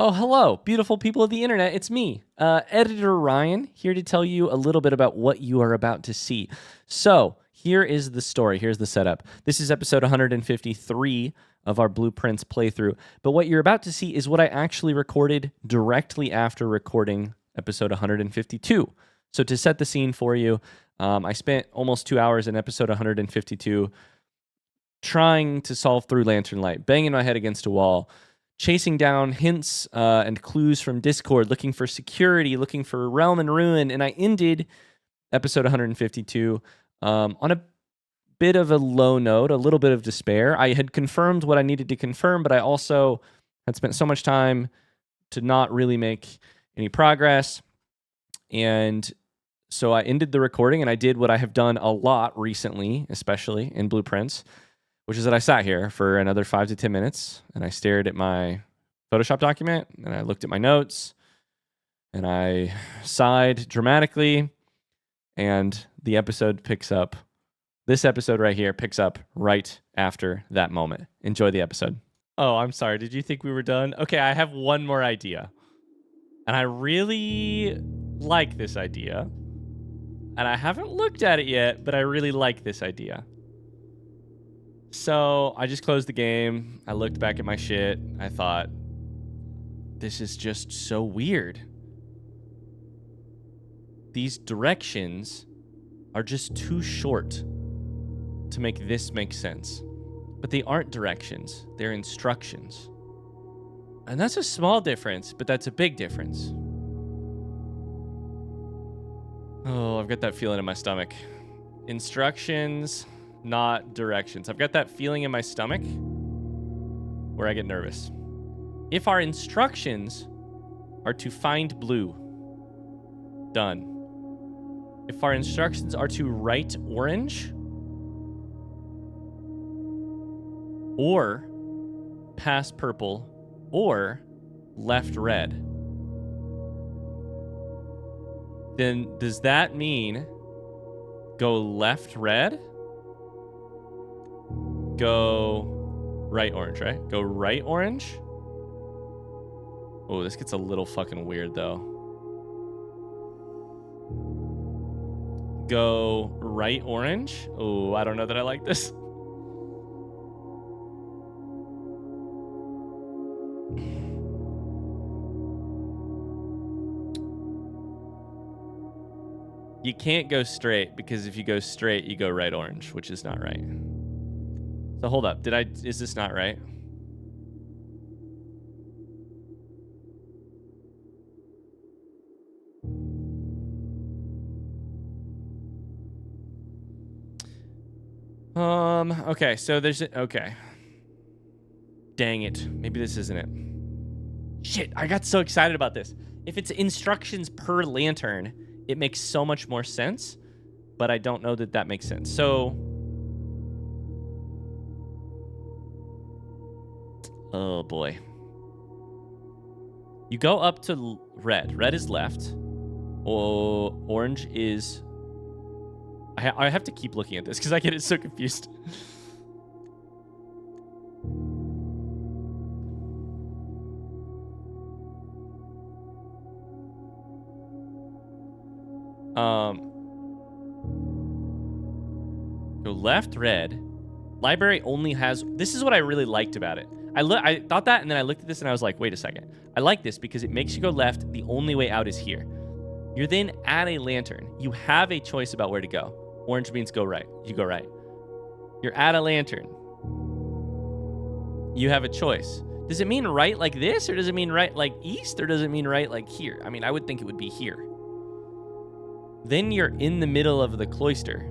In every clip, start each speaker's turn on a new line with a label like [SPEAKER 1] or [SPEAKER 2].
[SPEAKER 1] Oh, hello, beautiful people of the internet. It's me, Editor Ryan, here to tell you a little bit about what you are about to see. So, here is the story. Here's the setup. This is episode 153 of our Blueprints playthrough. But what you're about to see is what I actually recorded directly after recording episode 152. So, to set the scene for you, I spent almost 2 hours in episode 152 trying to solve through Lantern Light, banging my head against a wall, chasing down hints and clues from Discord, looking for security, looking for realm and ruin, and I ended episode 152 on a bit of a low note, a little bit of despair. I had confirmed what I needed to confirm, but I also had spent so much time to not really make any progress, and so I ended the recording, and I did what I have done a lot recently, especially in Blueprints, which is that I sat here for another 5 to 10 minutes and I stared at my Photoshop document and I looked at my notes and I sighed dramatically, and the episode picks up. This episode right here picks up right after that moment. Enjoy the episode. Oh, I'm sorry. Did you think we were done? Okay, I have one more idea. And I really like this idea. And I haven't looked at it yet, but I really like this idea. So I just closed the game. I looked back at my shit. I thought, this is just so weird. These directions are just too short to make this make sense. But they aren't directions. They're instructions. And that's a small difference, but that's a big difference. Oh, I've got that feeling in my stomach. Instructions, not directions. I've got that feeling in my stomach where I get nervous. If our instructions are to find blue, done. If our instructions are to write orange or pass purple or left red, then does that mean go left red? Go right orange, right? Go right orange. Oh, this gets a little fucking weird though. Go right orange. Oh, I don't know that I like this. You can't go straight, because if you go straight, you go right orange, which is not right. So hold up. Is this not right? Okay, so okay. Dang it. Maybe this isn't it. Shit, I got so excited about this. If it's instructions per lantern, it makes so much more sense, but I don't know that that makes sense. So, oh boy. You go up to red. Red is left. Oh, orange is... I have to keep looking at this because I get it so confused. Go left, red. Library only has... This is what I really liked about it. I thought that, and then I looked at this, and I was like, wait a second. I like this because it makes you go left. The only way out is here. You're then at a lantern. You have a choice about where to go. Orange means go right. You go right. You're at a lantern. You have a choice. Does it mean right like this, or does it mean right like east, or does it mean right like here? I mean, I would think it would be here. Then you're in the middle of the cloister.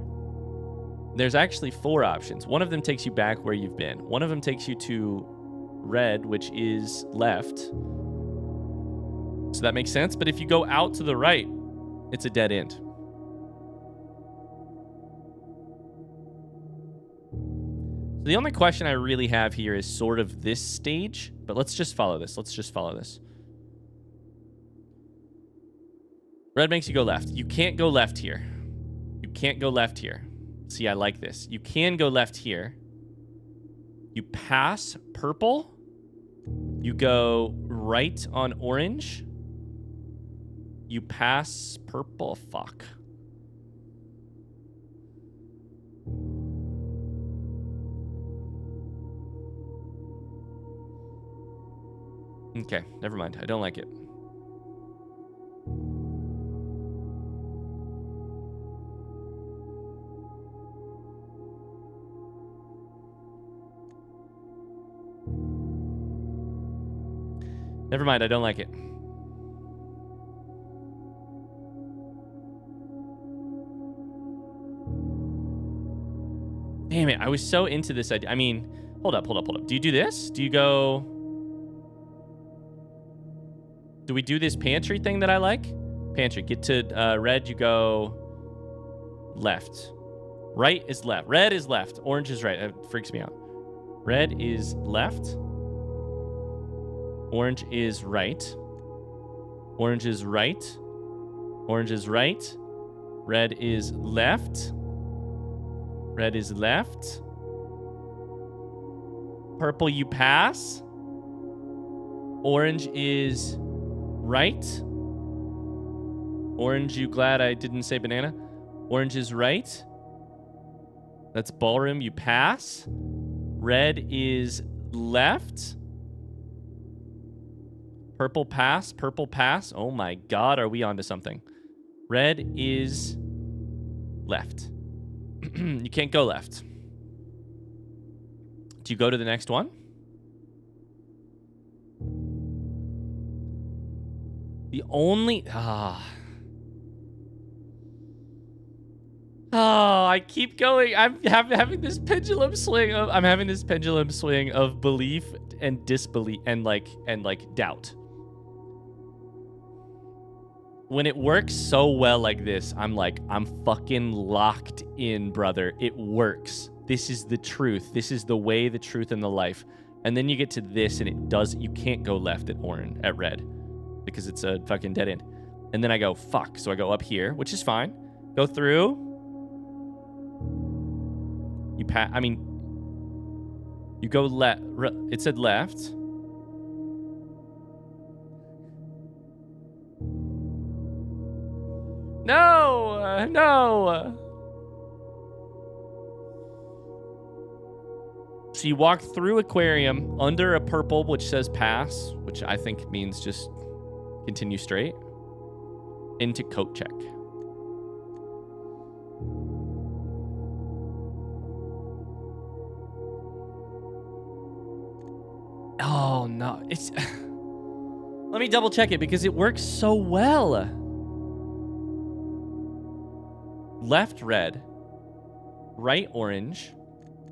[SPEAKER 1] There's actually 4 options. One of them takes you back where you've been. One of them takes you to red, which is left. So that makes sense. But if you go out to the right, it's a dead end. The only question I really have here is sort of this stage, but let's just follow this. Red makes you go left. You can't go left here. See, I like this. You can go left here. You pass purple. You go right on orange. You pass purple. Fuck. Okay, never mind. I don't like it. Never mind, I don't like it. Damn it, I was so into this idea. I mean, hold up. Do you do this? Do you go... Do we do this pantry thing that I like? Pantry. Get to red, you go left. Right is left. Red is left. Orange is right. It freaks me out. Red is left. Orange is right. Orange is right. Orange is right. Red is left. Red is left. Purple, you pass. Orange is right. Orange, you glad I didn't say banana? Orange is right. That's ballroom, you pass. Red is left. Purple pass, purple pass. Oh my god, are we onto something? Red is left. You can't go left. Do you go to the next one? The only... Oh, I keep going. I'm having this pendulum swing of... I'm having this pendulum swing of belief and disbelief and like doubt. When it works so well like this, I'm like, I'm fucking locked in, brother. It works. This is the truth. This is the way, the truth, and the life. And then you get to this, and it does. You can't go left at orange, at red, because it's a fucking dead end. And then I go, fuck. So I go up here, which is fine. Go through. You pass. I mean, you go left. It said left. No, no. So you walk through aquarium under a purple, which says pass, which I think means just continue straight, into coat check. Oh, no. It's... Let me double check it because it works so well. Left red, right orange,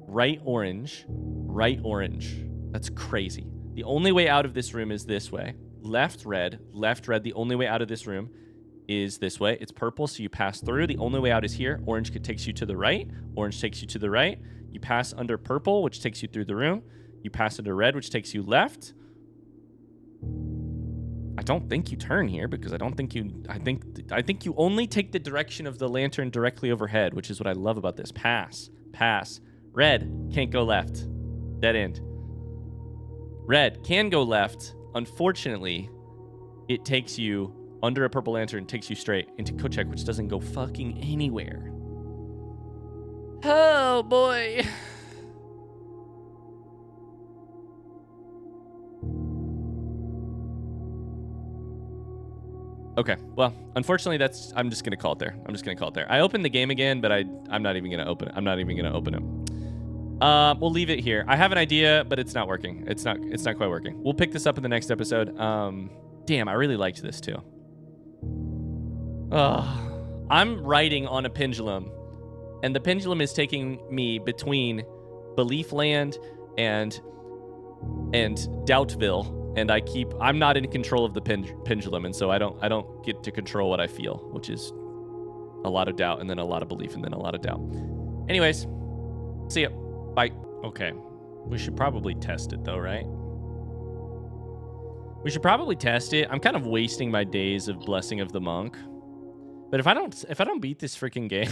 [SPEAKER 1] right orange, right orange. That's crazy. The only way out of this room is this way. Left red, left red. The only way out of this room is this way. It's purple, so you pass through. The only way out is here. Orange takes you to the right. Orange takes you to the right. You pass under purple, which takes you through the room. You pass under red, which takes you left. I don't think you turn here because I think you only take the direction of the lantern directly overhead, which is what I love about this. Pass, pass. Red can't go left. Dead end. Red can go left. Unfortunately, it takes you under a purple lantern, takes you straight into coat check, which doesn't go fucking anywhere. Oh boy. Okay, well, unfortunately, I'm just gonna call it there. I opened the game again, but I'm not even gonna open it. We'll leave it here. I have an idea, but it's not working. It's not quite working. We'll pick this up in the next episode. Damn, I really liked this too. I'm riding on a pendulum, and the pendulum is taking me between Belief Land and Doubtville. And I'm not in control of the pendulum, and so I don't get to control what I feel, which is a lot of doubt, and then a lot of belief, and then a lot of doubt. Anyways, see ya. Bye. Okay, we should probably test it though, right? We should probably test it. I'm kind of wasting my days of Blessing of the Monk, but if I don't beat this freaking game,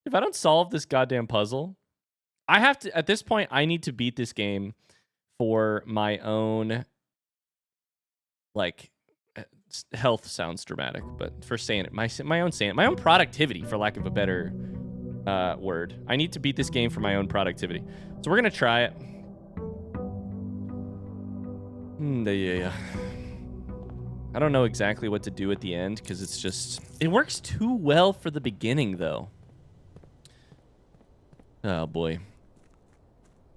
[SPEAKER 1] if I don't solve this goddamn puzzle, I have to. At this point, I need to beat this game for my own, like, health sounds dramatic, but for saying it, my own productivity, for lack of a better word. I need to beat this game for my own productivity. So we're gonna try it. Yeah. I don't know exactly what to do at the end because it's just, it works too well for the beginning though. Oh boy.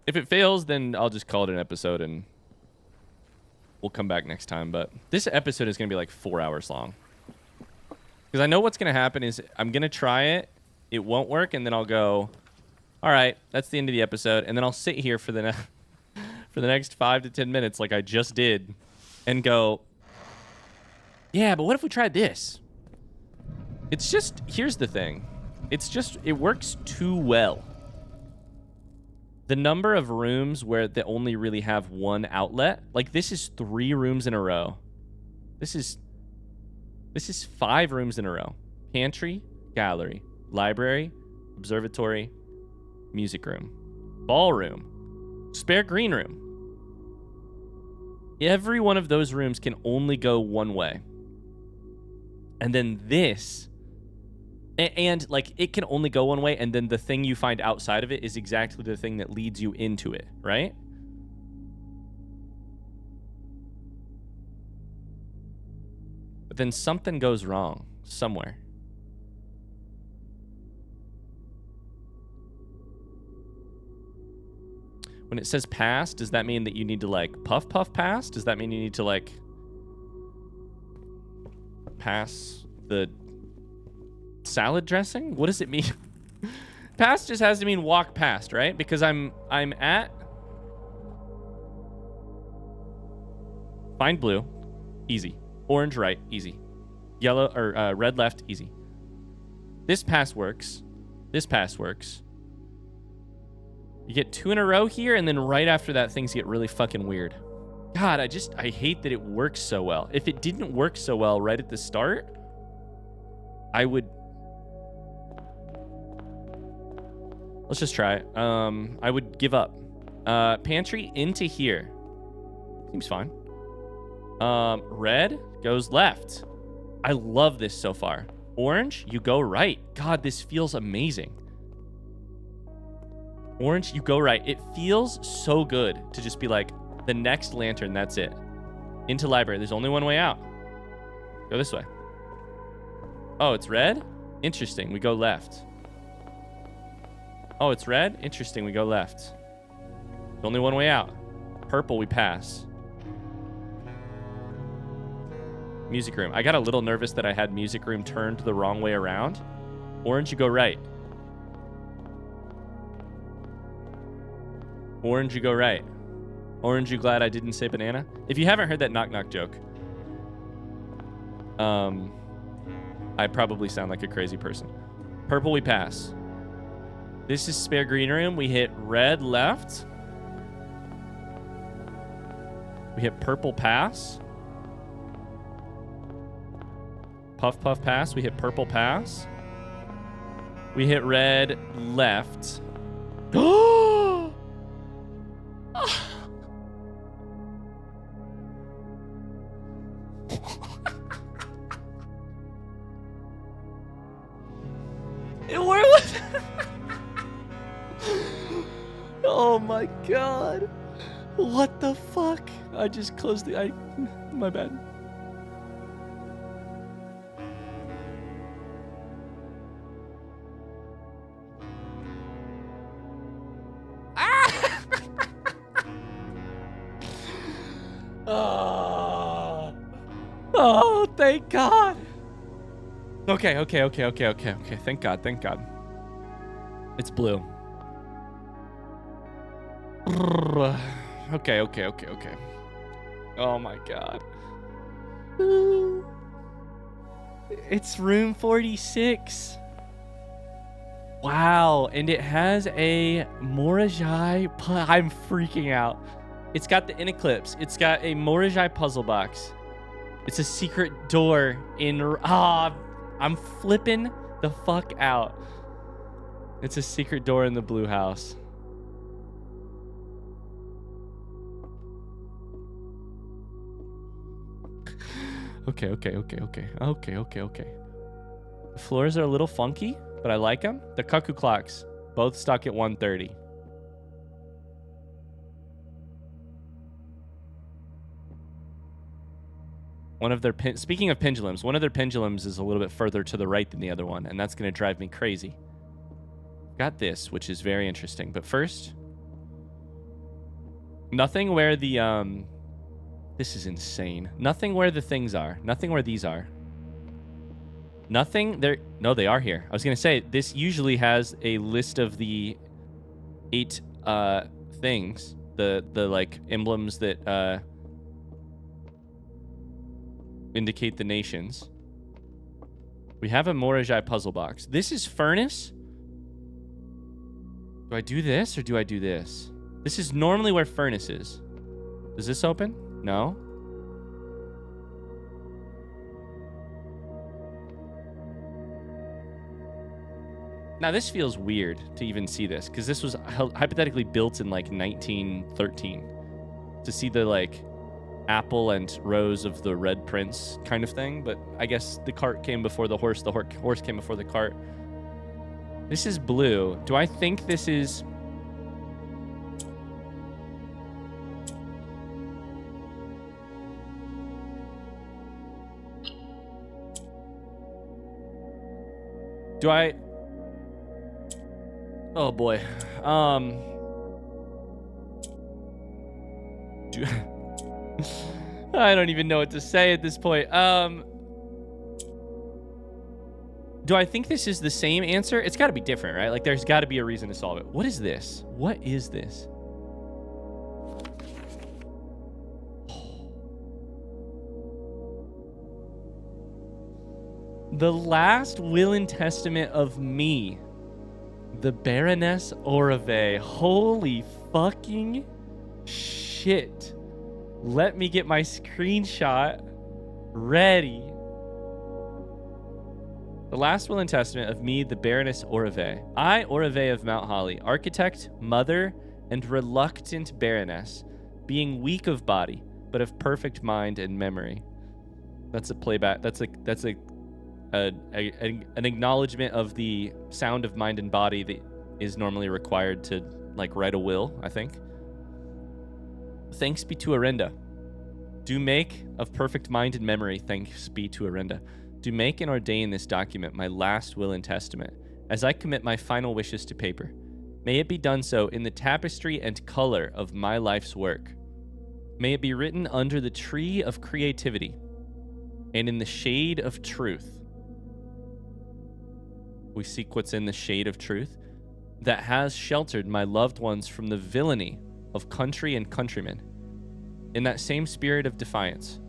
[SPEAKER 1] If it fails, then I'll just call it an episode and we'll come back next time. But this episode is going to be like 4 hours long. Because I know what's going to happen is I'm going to try it. It won't work. And then I'll go, all right, that's the end of the episode. And then I'll sit here for the, for the next 5 to 10 minutes like I just did and go, yeah, but what if we tried this? It's just, here's the thing. It's just, it works too well. The number of rooms where they only really have one outlet, like this is 3 rooms in a row. This is 5 rooms in a row. Pantry, gallery, library, observatory, music room, ballroom, spare green room. Every one of those rooms can only go one way. And then this, and like it can only go one way, and then the thing you find outside of it is exactly the thing that leads you into it, right? But then something goes wrong somewhere. When it says pass, does that mean that you need to like puff pass? Does that mean you need to like pass the salad dressing? What does it mean? Pass just has to mean walk past, right? Because I'm at find blue, easy. Orange right, easy. Yellow or red left, easy. This pass works. This pass works. You get 2 in a row here, and then right after that, things get really fucking weird. God, I hate that it works so well. If it didn't work so well right at the start, I would... Let's just try it. I would give up. Pantry into here. Seems fine. Red goes left. I love this so far. Orange, you go right. God, this feels amazing. Orange, you go right. It feels so good to just be like, the next lantern, that's it. Into library. There's only one way out. Go this way. Oh, it's red? Interesting. We go left. Oh, it's red? Interesting. We go left. There's only one way out. Purple, we pass. Music room. I got a little nervous that I had music room turned the wrong way around. Orange, you go right. Orange, you go right. Orange, you glad I didn't say banana? If you haven't heard that knock knock joke, I probably sound like a crazy person. Purple, we pass. This is spare green room. We hit red left. We hit purple pass. Puff puff pass. We hit purple pass. We hit red left. Oh! It worked. Oh my god. What the fuck? I just closed the... My bad. Oh, thank God. Okay. Thank God. It's blue. Okay. Oh my God. It's room 46. Wow, and it has a Morajai. I'm freaking out. It's got the In Eclipse. It's got a Morajai puzzle box. It's a secret door in... I'm flipping the fuck out. It's a secret door in the blue house. Okay. The floors are a little funky, but I like them. The cuckoo clocks, both stuck at 1:30. One of their speaking of pendulums, one of their pendulums is a little bit further to the right than the other one, and that's going to drive me crazy. Got this, which is very interesting. But first, nothing where the this is insane. Nothing where the things are. Nothing where these are. Nothing there. No, they are here. I was going to say, this usually has a list of the 8 things, the like emblems that indicate the nations. We have a Morajai puzzle box. This is furnace. Do I do this or do I do this? This is normally where furnace is. Does this open? No. Now this feels weird to even see this, because this was hypothetically built in like 1913. To see the like apple and rose of the red prince kind of thing, but I guess the cart came before the horse came before the cart. This is blue. Do I think this is... Do I... Oh boy. I don't even know what to say at this point. Do I think this is the same answer? It's got to be different, right? Like, there's got to be a reason to solve it. What is this? What is this? The last will and testament of me, the Baroness Orave. Holy fucking shit. Let me get my screenshot ready. The last will and testament of me, the Baroness Orave. I, Orave of Mount Holly, architect, mother, and reluctant baroness, being weak of body, but of perfect mind and memory. That's a playback. That's an acknowledgement of the sound of mind and body that is normally required to like write a will, I think. Thanks be to Arenda. Do make of perfect mind and memory, thanks be to Arenda. Do make and ordain this document my last will and testament, as I commit my final wishes to paper. May it be done so in the tapestry and color of my life's work. May it be written under the tree of creativity and in the shade of truth. We seek what's in the shade of truth that has sheltered my loved ones from the villainy of country and countrymen. In that same spirit of defiance,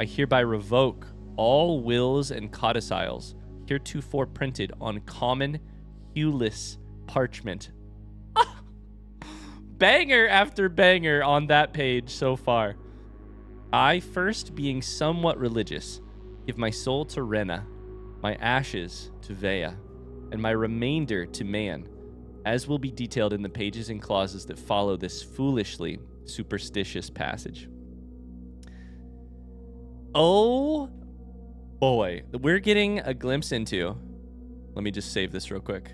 [SPEAKER 1] I hereby revoke all wills and codicils heretofore printed on common, hueless parchment. Banger after banger on that page so far. I, first being somewhat religious, give my soul to Rena, my ashes to Vea, and my remainder to man, as will be detailed in the pages and clauses that follow this foolishly superstitious passage. Oh boy, we're getting a glimpse into, let me just save this real quick.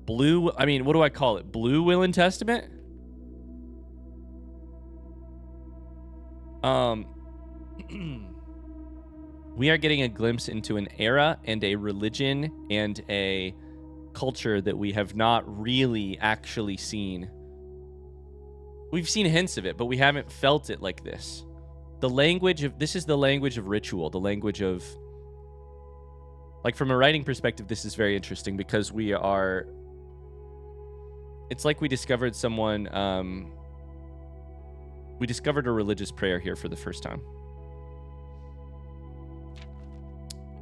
[SPEAKER 1] What do I call it? Blue Will and Testament? We are getting a glimpse into an era and a religion and a culture that we have not really actually seen. We've seen hints of it, but we haven't felt it like this. This is the language of ritual, the language of, like, from a writing perspective, this is very interesting because it's like we discovered we discovered a religious prayer here for the first time.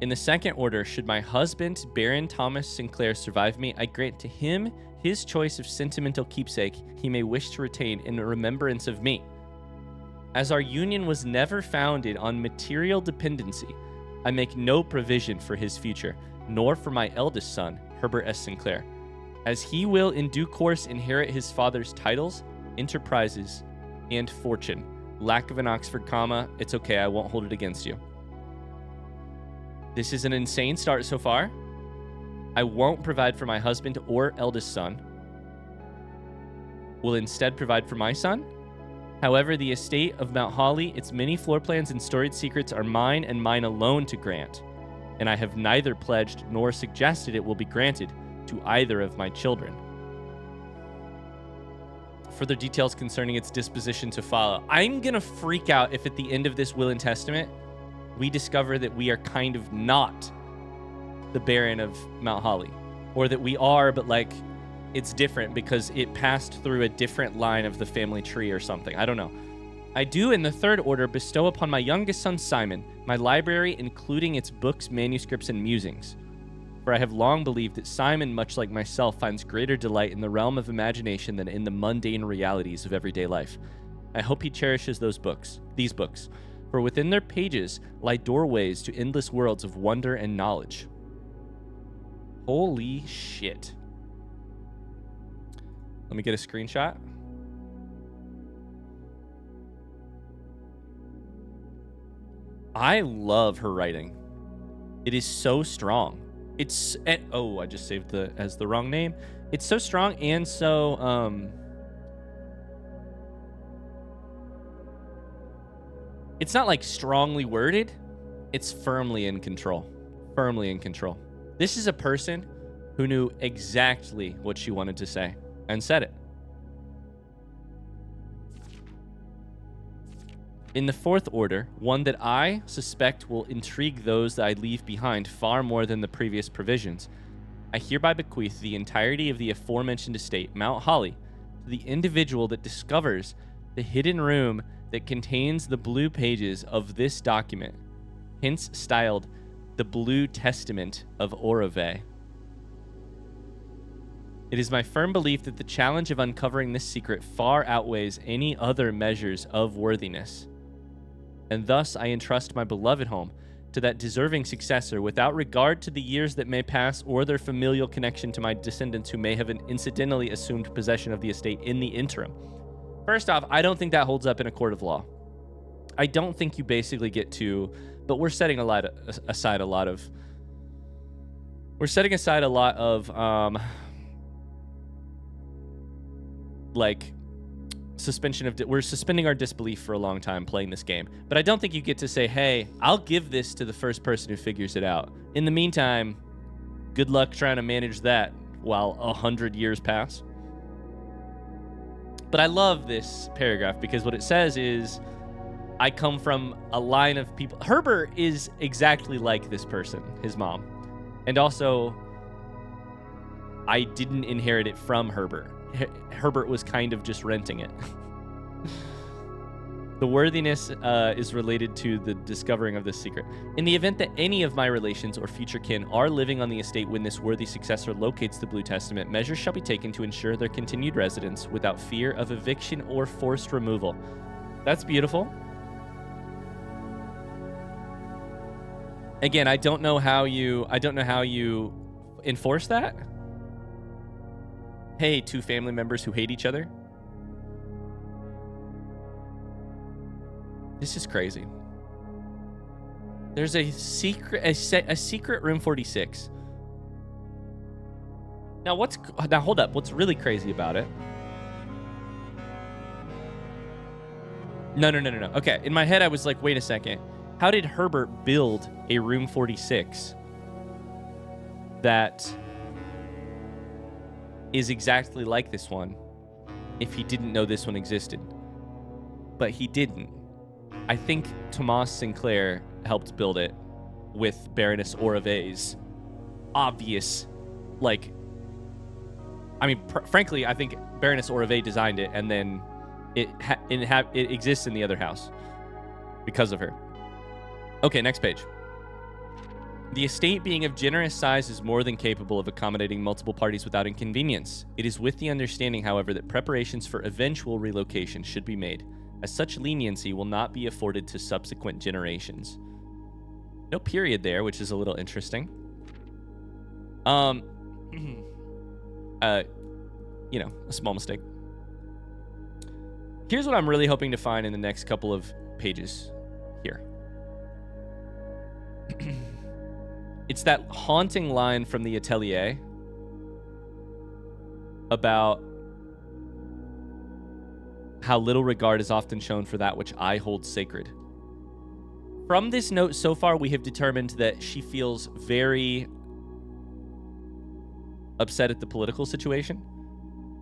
[SPEAKER 1] In the second order, should my husband, Baron Thomas Sinclair, survive me, I grant to him his choice of sentimental keepsake he may wish to retain in remembrance of me. As our union was never founded on material dependency, I make no provision for his future, nor for my eldest son, Herbert S. Sinclair, as he will in due course inherit his father's titles, enterprises, and fortune, Lack of an Oxford comma. It's okay. I won't hold it against you. This is an insane start so far. I won't provide for my husband or eldest son. Will instead provide for my son. However, the estate of Mount Holly, its many floor plans and storied secrets are mine and mine alone to grant, and I have neither pledged nor suggested it will be granted to either of my children. Further details concerning its disposition to follow. I'm going to freak out if at the end of this will and testament, we discover that we are kind of not the Baron of Mount Holly, or that we are, but like it's different because it passed through a different line of the family tree or something. I don't know. I do, in the third order, bestow upon my youngest son, Simon, my library, including its books, manuscripts, and musings. For I have long believed that Simon, much like myself, finds greater delight in the realm of imagination than in the mundane realities of everyday life. I hope he cherishes these books, for within their pages lie doorways to endless worlds of wonder and knowledge. Holy shit. Let me get a screenshot. I love her writing. It is so strong. It's I just saved as the wrong name. It's so strong and so it's not like strongly worded. It's firmly in control. Firmly in control. This is a person who knew exactly what she wanted to say and said it. In the fourth order, one that I suspect will intrigue those that I leave behind far more than the previous provisions, I hereby bequeath the entirety of the aforementioned estate, Mount Holly, to the individual that discovers the hidden room that contains the blue pages of this document, hence styled the Blue Testament of Orove. It is my firm belief that the challenge of uncovering this secret far outweighs any other measures of worthiness. And thus I entrust my beloved home to that deserving successor without regard to the years that may pass or their familial connection to my descendants who may have incidentally assumed possession of the estate in the interim. First off, I don't think that holds up in a court of law. I don't think you basically get to, but we're setting aside a lot of like we're suspending our disbelief for a long time playing this game. But I don't think you get to say, hey, I'll give this to the first person who figures it out. In the meantime, good luck trying to manage that while 100 years pass. But I love this paragraph because what it says is, I come from a line of people. Herbert is exactly like this person, his mom. And also, I didn't inherit it from Herbert. Herbert was kind of just renting it. The worthiness is related to the discovering of this secret. In the event that any of my relations or future kin are living on the estate when this worthy successor locates the Blue Testament, measures shall be taken to ensure their continued residence without fear of eviction or forced removal. That's beautiful. Again, I don't know how you enforce that. Hey, two family members who hate each other. This is crazy. There's a secret room 46. Now hold up. What's really crazy about it? No. Okay, in my head I was like, wait a second. How did Herbert build a room 46 that is exactly like this one if he didn't know this one existed? But he didn't. I think Thomas Sinclair helped build it with Baroness Orove's obvious, frankly, I think Baroness Orove designed it, and then it exists in the other house because of her. Okay, next page. The estate being of generous size is more than capable of accommodating multiple parties without inconvenience. It is with the understanding, however, that preparations for eventual relocation should be made, as such leniency will not be afforded to subsequent generations. No period there, which is a little interesting. A small mistake. Here's what I'm really hoping to find in the next couple of pages here. It's that haunting line from the Atelier about how little regard is often shown for that which I hold sacred. From this note so far, we have determined that she feels very upset at the political situation.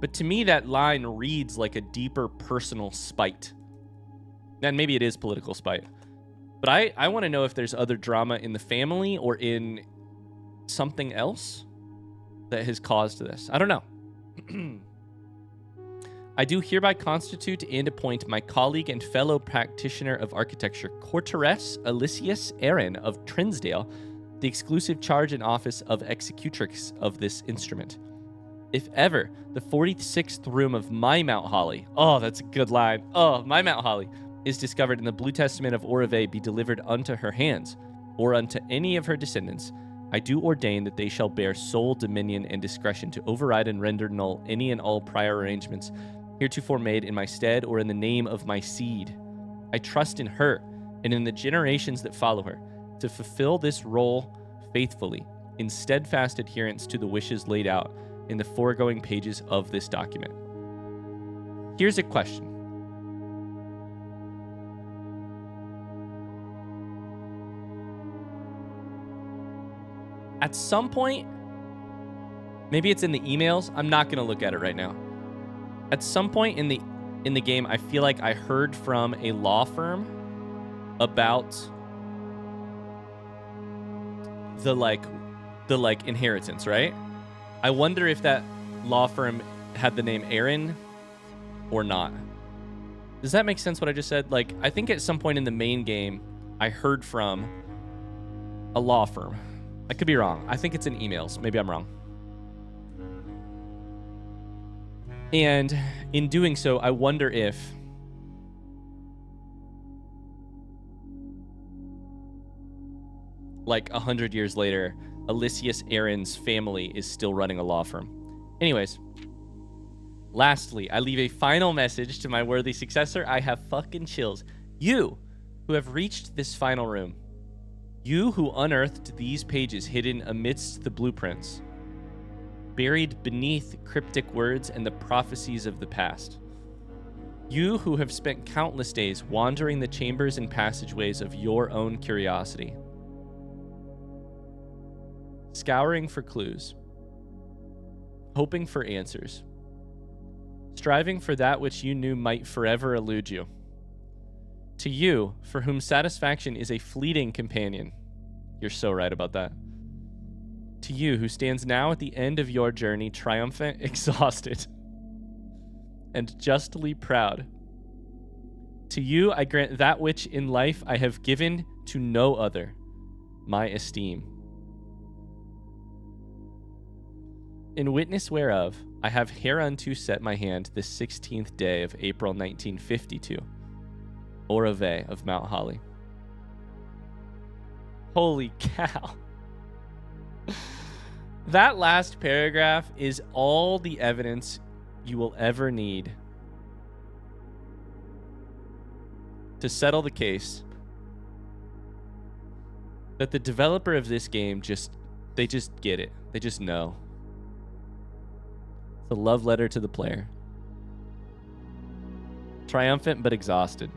[SPEAKER 1] But to me, that line reads like a deeper personal spite. And maybe it is political spite. But I want to know if there's other drama in the family or in something else that has caused this. I don't know. I do hereby constitute and appoint my colleague and fellow practitioner of architecture, Courteress Alicius Aaron of Trinsdale, the exclusive charge and office of executrix of this instrument. If ever the 46th room of my Mount Holly, oh, that's a good line, oh, my Mount Holly, is discovered in the Blue Testament of Orave be delivered unto her hands, or unto any of her descendants, I do ordain that they shall bear sole dominion and discretion to override and render null any and all prior arrangements heretofore made in my stead or in the name of my seed. I trust in her and in the generations that follow her to fulfill this role faithfully in steadfast adherence to the wishes laid out in the foregoing pages of this document. Here's a question. At some point, maybe it's in the emails. I'm not going to look at it right now. At some point in the game, I feel like I heard from a law firm about the inheritance, right? I wonder if that law firm had the name Aaron or not. Does that make sense what I just said? Like, I think at some point in the main game, I heard from a law firm. I could be wrong. I think it's in emails. Maybe I'm wrong. And in doing so, I wonder if like 100 years later, Alicius Aaron's family is still running a law firm. Anyways, lastly, I leave a final message to my worthy successor. I have fucking chills. You who have reached this final room, you who unearthed these pages hidden amidst the blueprints, buried beneath cryptic words and the prophecies of the past, you who have spent countless days wandering the chambers and passageways of your own curiosity, scouring for clues, hoping for answers, striving for that which you knew might forever elude you. To you, for whom satisfaction is a fleeting companion, you're so right about that. To you, who stands now at the end of your journey, triumphant, exhausted, and justly proud. To you, I grant that which in life I have given to no other, my esteem. In witness whereof, I have hereunto set my hand this 16th day of April 1952, Orave of Mount Holly. Holy cow. That last paragraph is all the evidence you will ever need to settle the case that the developer of this game they just get it. They just know. It's a love letter to the player. Triumphant but exhausted.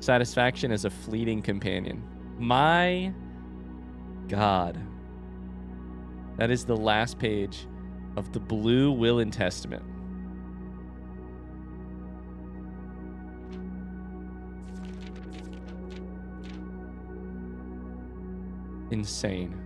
[SPEAKER 1] Satisfaction as a fleeting companion. My God. That is the last page of the Blue Will and Testament. Insane.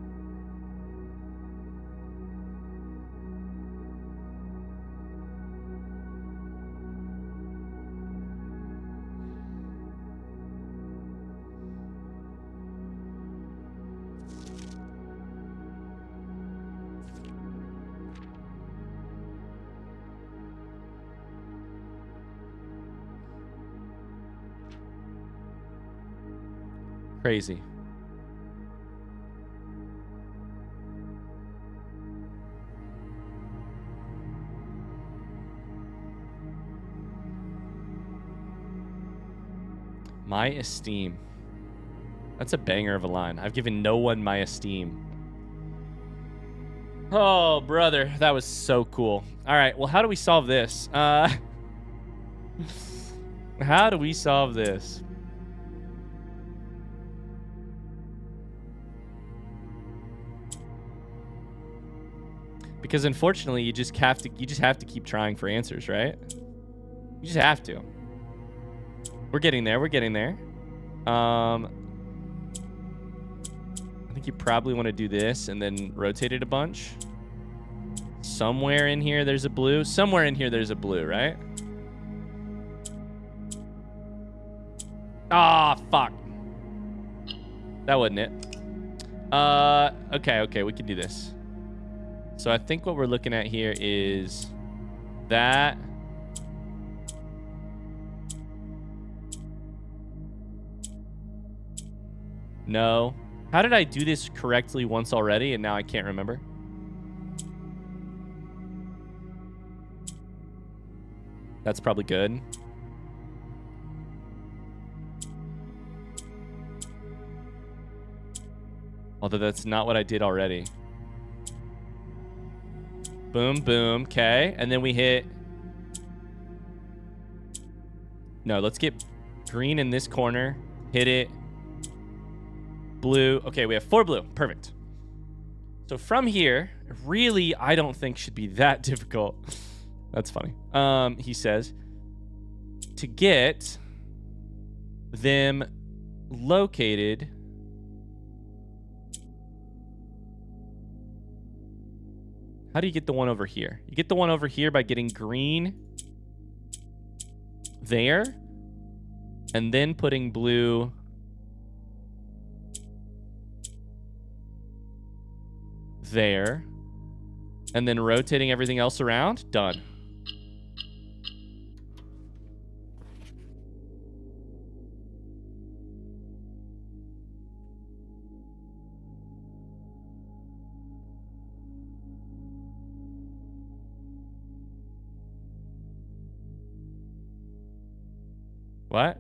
[SPEAKER 1] Crazy. My esteem. That's a banger of a line. I've given no one my esteem. Oh, brother. That was so cool. All right. Well, how do we solve this? How do we solve this? Because unfortunately, you just have to keep trying for answers, right? You just have to. We're getting there. We're getting there. I think you probably want to do this and then rotate it a bunch. Somewhere in here there's a blue. Somewhere in here there's a blue, right? Ah, fuck. That wasn't it. Okay, we can do this. So I think what we're looking at here is that. No. How did I do this correctly once already and now I can't remember? That's probably good. Although that's not what I did already. Boom, boom. Okay. And then we hit. No, let's get green in this corner. Hit it. Blue. Okay, we have 4 blue. Perfect. So from here, really, I don't think should be that difficult. That's funny. He says to get them located. How do you get the one over here? You get the one over here by getting green there and then putting blue there and then rotating everything else around. Done. What?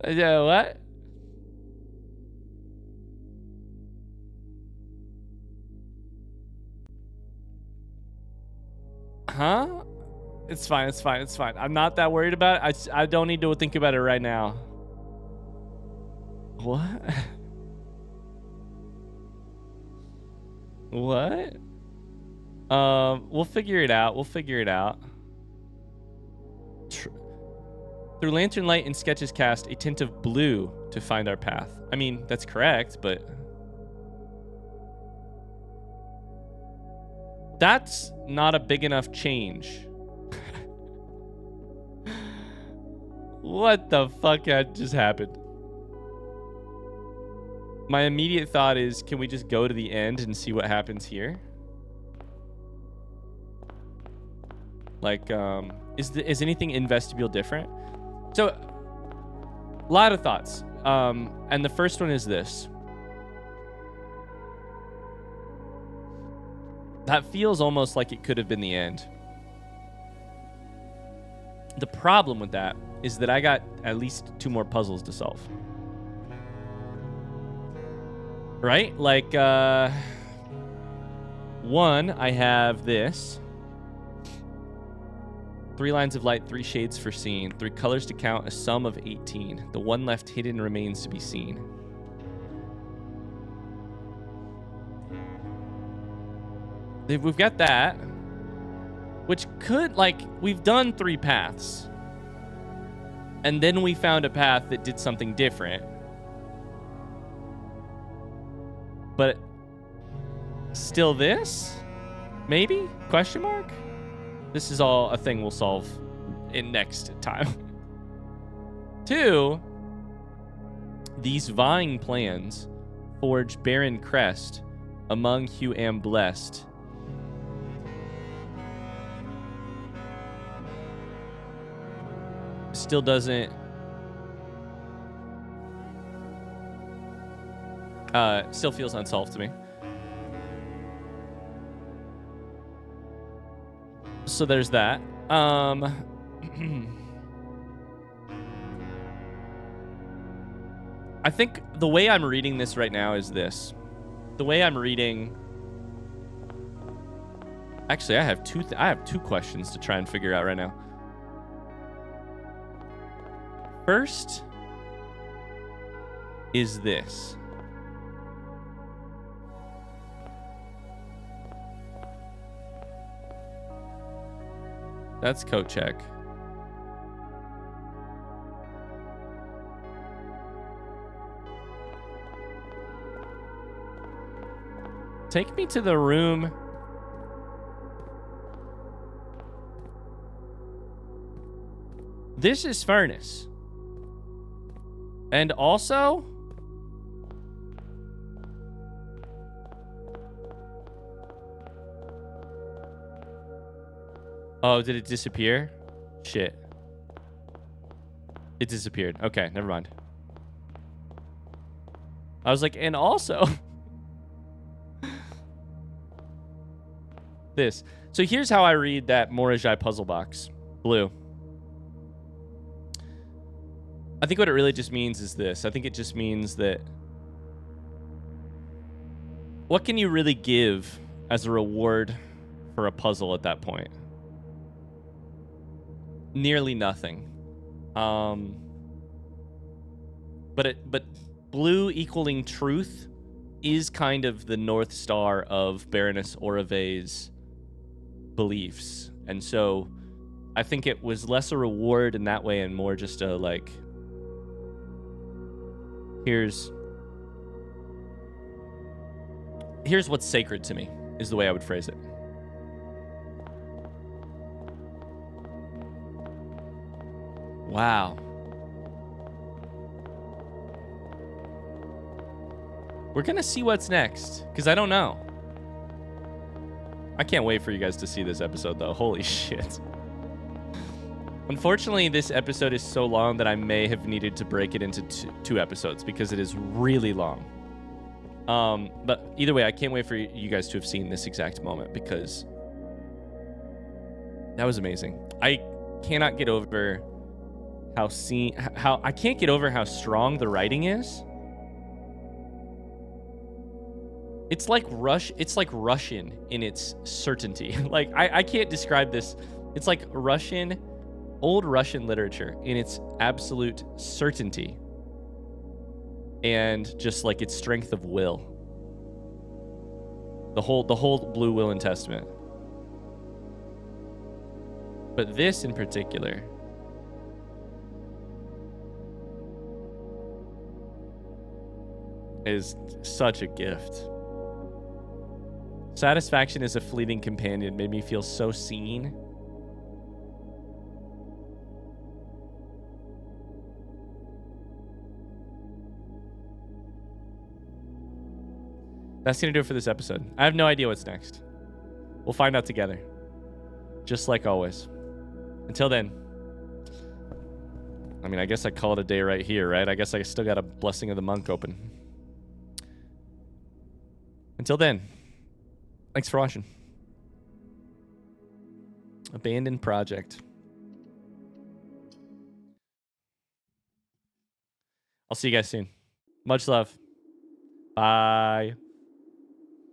[SPEAKER 1] Yeah, what? Huh? It's fine, it's fine, it's fine. I'm not that worried about it. I don't need to think about it right now. What? What? We'll figure it out. We'll figure it out. Through lantern light and sketches cast a tint of blue to find our path. I mean, that's correct, but that's not a big enough change. What the fuck just happened? My immediate thought is, can we just go to the end and see what happens here? Like, is anything in vestibule different? So, a lot of thoughts. And the first one is this. That feels almost like it could have been the end. The problem with that is that I got at least 2 more puzzles to solve. Right? Like, one, I have this. 3 lines of light, 3 shades for seeing, 3 colors to count, a sum of 18. The one left hidden remains to be seen. We've got that, which could, like, we've done 3 paths. And then we found a path that did something different. But still this? Maybe? Question mark? This is all a thing we'll solve in next time. 2, these vying plans forge barren crest among who am blessed. Still doesn't still feels unsolved to me. So there's that. I think the way I'm reading this right now is this. The way I'm reading... Actually, I have two questions to try and figure out right now. First is this. That's coat check. Take me to the room. This is furnace. And also... Oh, did it disappear? Shit. It disappeared. Okay, never mind. I was like, and also... this. So here's how I read that Morajai puzzle box. Blue. I think what it really just means is this. I think it just means that... What can you really give as a reward for a puzzle at that point? Nearly nothing. But blue equaling truth is kind of the North Star of Baroness Orave's beliefs. And so I think it was less a reward in that way and more just a, like, here's what's sacred to me, is the way I would phrase it. Wow. We're gonna see what's next, because I don't know. I can't wait for you guys to see this episode, though. Holy shit. Unfortunately, this episode is so long that I may have needed to break it into two episodes, because it is really long. But either way, I can't wait for you guys to have seen this exact moment, because that was amazing. I cannot get over how strong the writing is. It's like Russian in its certainty. Like I can't describe this. It's like old Russian literature in its absolute certainty. And just like its strength of will. The whole Blue Will and Testament. But this in particular is such a gift. Satisfaction as a fleeting companion made me feel so seen. That's going to do it for this episode. I have no idea what's next. We'll find out together. Just like always. Until then. I mean, I guess I call it a day right here, right? I guess I still got a Blessing of the Monk open. Until then. Thanks for watching. Abandoned Project. I'll see you guys soon. Much love. Bye.